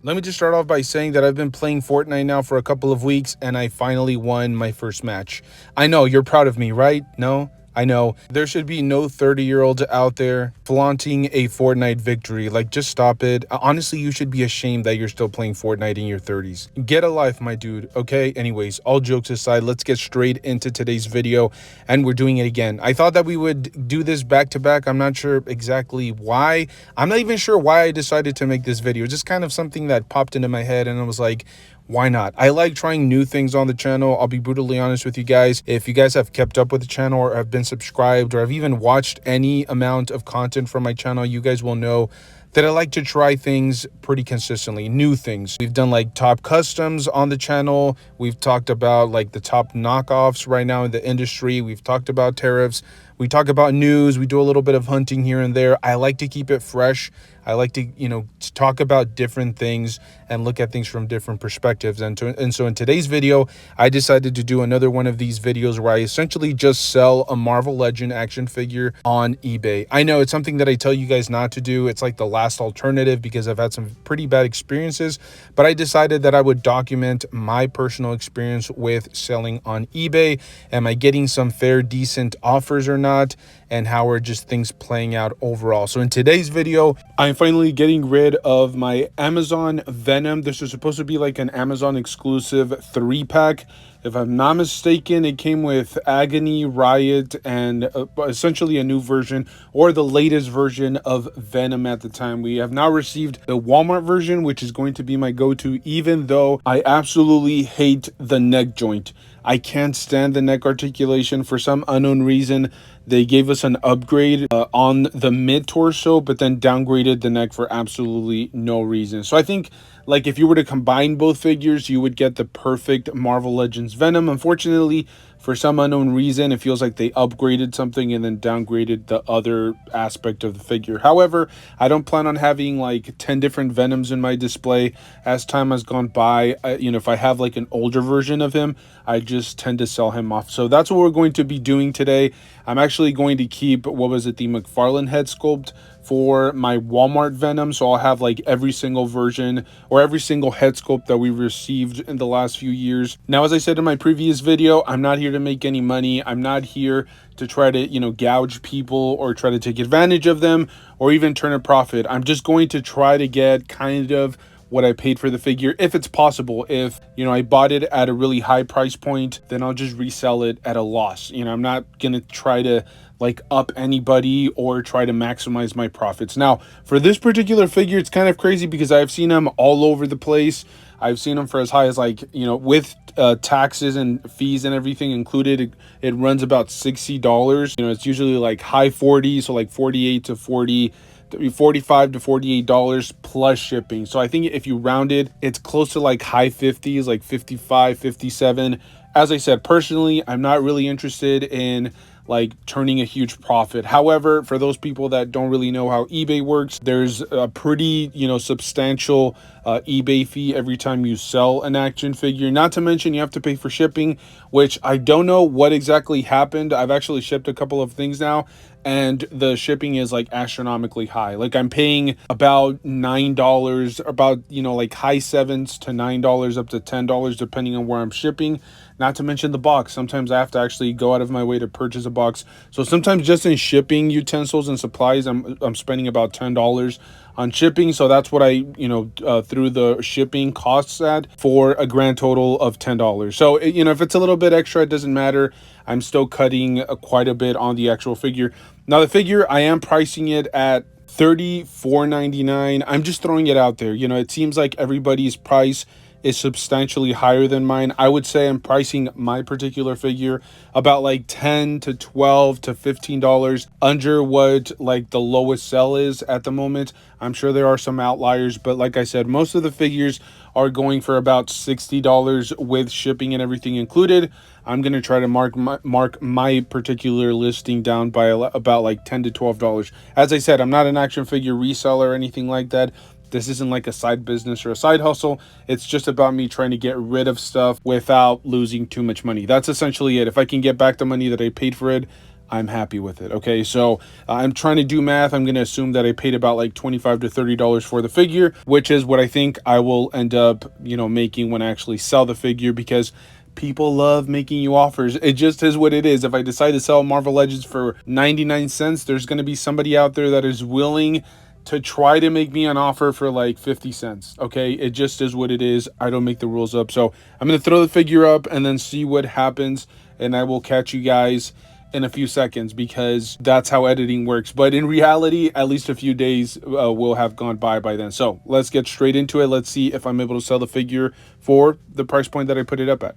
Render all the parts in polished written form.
Let me just start off by saying that I've been playing Fortnite now for a couple of weeks and I finally won my first match. I know, you're proud of me, right? No? I know. There should be no 30-year-olds out there flaunting a Fortnite victory. Like, just stop it. Honestly, you should be ashamed that you're still playing Fortnite in your 30s. Get a life, my dude, okay? Anyways, all jokes aside, let's get straight into today's video, and we're doing it again. I thought that we would do this back to back. I'm not sure exactly why. I'm not even sure why I decided to make this video. Just kind of something that popped into my head, and I was like, why not? I like trying new things on the channel. I'll be brutally honest with you guys. If you guys have kept up with the channel or have been subscribed or have even watched any amount of content from my channel, you guys will know that I like to try things pretty consistently, new things. We've done like top customs on the channel. We've talked about like the top knockoffs right now in the industry. We've talked about tariffs. We talk about news. We do a little bit of hunting here and there. I like to keep it fresh. I like to, talk about different things and look at things from different perspectives. And so in today's video, I decided to do another one of these videos where I essentially just sell a Marvel Legend action figure on eBay. I know it's something that I tell you guys not to do. It's like the last alternative because I've had some pretty bad experiences, but I decided that I would document my personal experience with selling on eBay. Am I getting some fair, decent offers or not? And how are just things playing out overall. So in today's video, I'm finally getting rid of my Amazon Venom. This is supposed to be like an Amazon exclusive 3-pack. If I'm not mistaken, it came with Agony, Riot, and essentially a new version or the latest version of Venom at the time. We have now received the Walmart version, which is going to be my go-to, even though I absolutely hate the neck joint. I can't stand the neck articulation. For some unknown reason, they gave us an upgrade on the mid-torso, but then downgraded the neck for absolutely no reason. So I think, like, if you were to combine both figures, you would get the perfect Marvel Legends Venom. Unfortunately, for some unknown reason, it feels like they upgraded something and then downgraded the other aspect of the figure. However, I don't plan on having like 10 different Venoms in my display. As time has gone by, if I have like an older version of him, I just tend to sell him off. So that's what we're going to be doing today. I'm actually going to keep, the McFarlane head sculpt for my Walmart Venom. So I'll have like every single version or every single head sculpt that we received in the last few years. Now, as I said in my previous video, I'm not here to make any money. I'm not here to try to, gouge people or try to take advantage of them or even turn a profit. I'm just going to try to get kind of what I paid for the figure, if it's possible. If I bought it at a really high price point, then I'll just resell it at a loss. I'm not gonna try to like up anybody or try to maximize my profits. Now, for this particular figure, it's kind of crazy because I've seen them all over the place. I've seen them for as high as like, with taxes and fees and everything included, it runs about $60. It's usually like high 40s, so like 48 to 40, $45 to $48 plus shipping. So I think if you round it, it's close to like high 50s, like 55, 57. As I said, personally, I'm not really interested in like turning a huge profit. However, for those people that don't really know how eBay works, there's a pretty, substantial eBay fee every time you sell an action figure. Not to mention you have to pay for shipping, which I don't know what exactly happened. I've actually shipped a couple of things now, and the shipping is like astronomically high. Like I'm paying about $9, about, like high sevens to $9 up to $10 depending on where I'm shipping. Not to mention the box. Sometimes I have to actually go out of my way to purchase a box. So sometimes just in shipping utensils and supplies, I'm spending about $10 on shipping. So that's what I, through the shipping costs at for a grand total of $10. So, if it's a little bit extra, it doesn't matter. I'm still cutting quite a bit on the actual figure. Now the figure, I am pricing it at $34.99. I'm just throwing it out there. It seems like everybody's price is substantially higher than mine. I would say I'm pricing my particular figure about like $10 to $12 to $15 under what like the lowest sell is at the moment. I'm sure there are some outliers, but like I said, most of the figures are going for about $60 with shipping and everything included. I'm going to try to mark my particular listing down by about like $10 to $12. As I said, I'm not an action figure reseller or anything like that. This isn't like a side business or a side hustle. It's just about me trying to get rid of stuff without losing too much money. That's essentially it. If I can get back the money that I paid for it, I'm happy with it. Okay, so I'm trying to do math. I'm going to assume that I paid about like $25 to $30 for the figure, which is what I think I will end up, making when I actually sell the figure, because people love making you offers. It just is what it is. If I decide to sell Marvel Legends for 99 cents, there's going to be somebody out there that is willing to try to make me an offer for like 50 cents. Okay, it just is what it is. I don't make the rules up. So I'm going to throw the figure up and then see what happens, and I will catch you guys in a few seconds, because that's how editing works. But in reality, at least a few days will have gone by then. So let's get straight into it. Let's see if I'm able to sell the figure for the price point that I put it up at.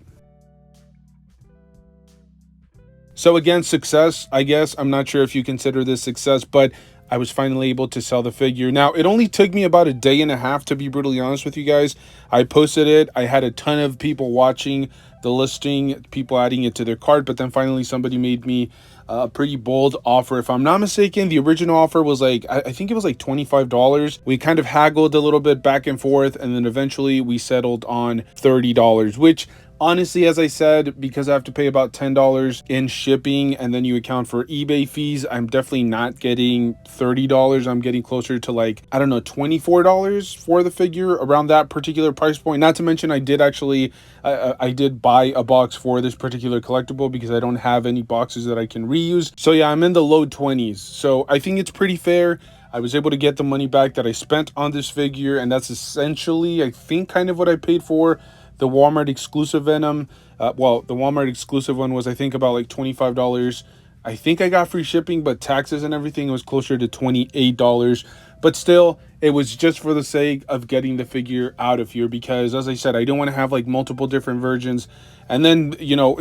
So again, success, I guess. I'm not sure if you consider this success, but I was finally able to sell the figure. Now, it only took me about a day and a half, to be brutally honest with you guys. I posted it. I had a ton of people watching the listing, people adding it to their cart, but then finally somebody made me a pretty bold offer. If I'm not mistaken, the original offer was like, I think it was like $25. We kind of haggled a little bit back and forth, and then eventually we settled on $30, which honestly, as I said, because I have to pay about $10 in shipping and then you account for eBay fees, I'm definitely not getting $30. I'm getting closer to like, I don't know, $24 for the figure, around that particular price point. Not to mention, I did actually, I did buy a box for this particular collectible because I don't have any boxes that I can reuse. So yeah, I'm in the low 20s. So I think it's pretty fair. I was able to get the money back that I spent on this figure, and that's essentially, I think, kind of what I paid for the Walmart exclusive Venom. Well, the Walmart exclusive one was, I think, about like $25. I think I got free shipping, but taxes and everything was closer to $28. But still, it was just for the sake of getting the figure out of here, because, as I said, I don't want to have like multiple different versions. And then,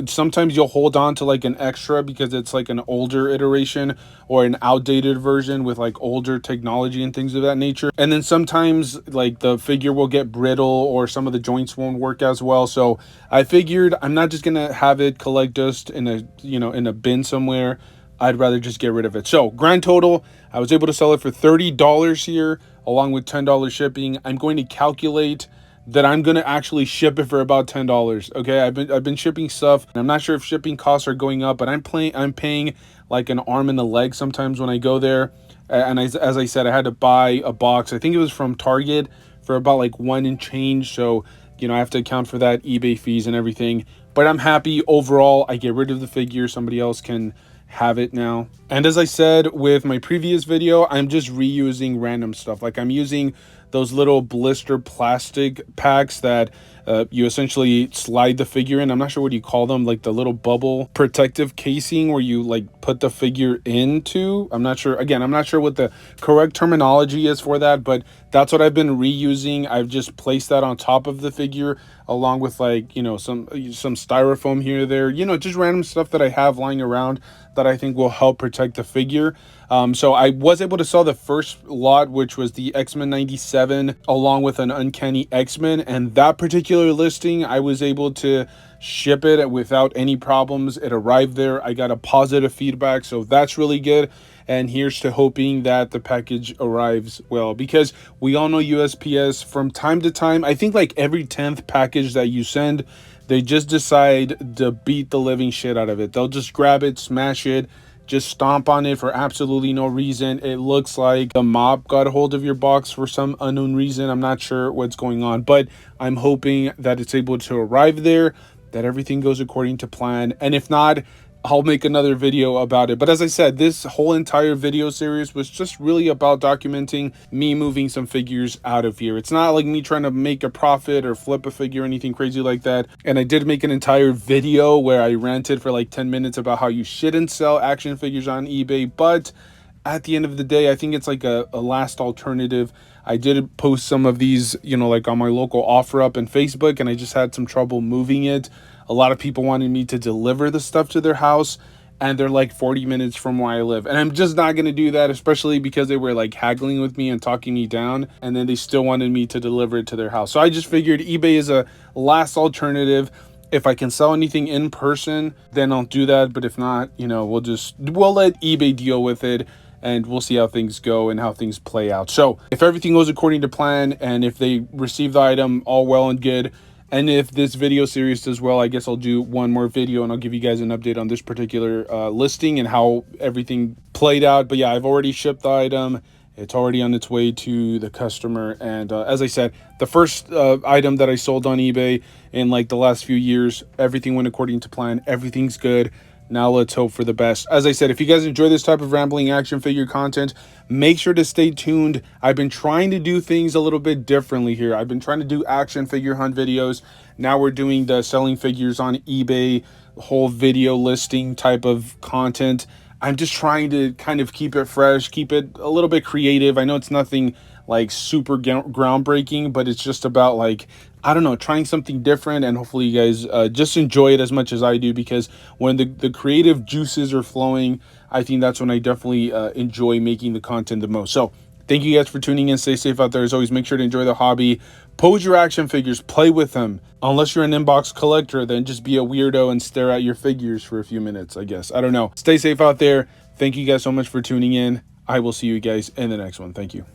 sometimes you'll hold on to like an extra because it's like an older iteration or an outdated version with like older technology and things of that nature. And then sometimes like the figure will get brittle or some of the joints won't work as well. So I figured I'm not just going to have it collect dust in a bin somewhere. I'd rather just get rid of it. So grand total, I was able to sell it for $30 here, along with $10 shipping. I'm going to calculate that I'm going to actually ship it for about $10. Okay, I've been shipping stuff, and I'm not sure if shipping costs are going up, but I'm paying like an arm and a leg sometimes when I go there. And as I said, I had to buy a box. I think it was from Target for about like $1 and change. So, I have to account for that, eBay fees and everything. But I'm happy overall. I get rid of the figure. Somebody else can have it now. And as I said with my previous video, I'm just reusing random stuff. Like, I'm using those little blister plastic packs that you essentially slide the figure in. I'm not sure what you call them, like the little bubble protective casing where you like put the figure into. I'm not sure. Again, I'm not sure what the correct terminology is for that, but that's what I've been reusing. I've just placed that on top of the figure, along with like, some styrofoam here or there, just random stuff that I have lying around that I think will help protect the figure. So I was able to sell the first lot, which was the X-Men 97, along with an Uncanny X-Men. And that particular listing, I was able to ship it without any problems. It arrived there. I got a positive feedback, so that's really good. And here's to hoping that the package arrives well, because we all know USPS from time to time, I think like every 10th package that you send, they just decide to beat the living shit out of it. They'll just grab it, smash it, just stomp on it for absolutely no reason. It looks like the mob got a hold of your box for some unknown reason. I'm not sure what's going on, but I'm hoping that it's able to arrive there, that everything goes according to plan. And if not, I'll make another video about it. But as I said, this whole entire video series was just really about documenting me moving some figures out of here. It's not like me trying to make a profit or flip a figure or anything crazy like that. And I did make an entire video where I ranted for like 10 minutes about how you shouldn't sell action figures on eBay. But at the end of the day, I think it's like a last alternative. I did post some of these, like on my local OfferUp and Facebook, and I just had some trouble moving it. A lot of people wanted me to deliver the stuff to their house, and they're like 40 minutes from where I live. And I'm just not going to do that, especially because they were like haggling with me and talking me down, and then they still wanted me to deliver it to their house. So I just figured eBay is a last alternative. If I can sell anything in person, then I'll do that. But if not, we'll let eBay deal with it, and we'll see how things go and how things play out. So if everything goes according to plan, and if they receive the item all well and good, And if this video series does well, I guess I'll do one more video and I'll give you guys an update on this particular listing and how everything played out. But yeah, I've already shipped the item. It's already on its way to the customer. And as I said, the first item that I sold on eBay in like the last few years, everything went according to plan. Everything's good. Now let's hope for the best. As I said, if you guys enjoy this type of rambling action figure content, make sure to stay tuned. I've been trying to do things a little bit differently here. I've been trying to do action figure hunt videos. Now we're doing the selling figures on eBay, whole video listing type of content. I'm just trying to kind of keep it fresh, keep it a little bit creative. I know it's nothing like super groundbreaking, but it's just about like, I don't know, trying something different, and hopefully you guys just enjoy it as much as I do, because when the creative juices are flowing, I think that's when I definitely enjoy making the content the most. So thank you guys for tuning in. Stay safe out there. As always, make sure to enjoy the hobby. Pose your action figures, play with them. Unless you're an inbox collector, then just be a weirdo and stare at your figures for a few minutes, I guess. I don't know. Stay safe out there. Thank you guys so much for tuning in. I will see you guys in the next one. Thank you.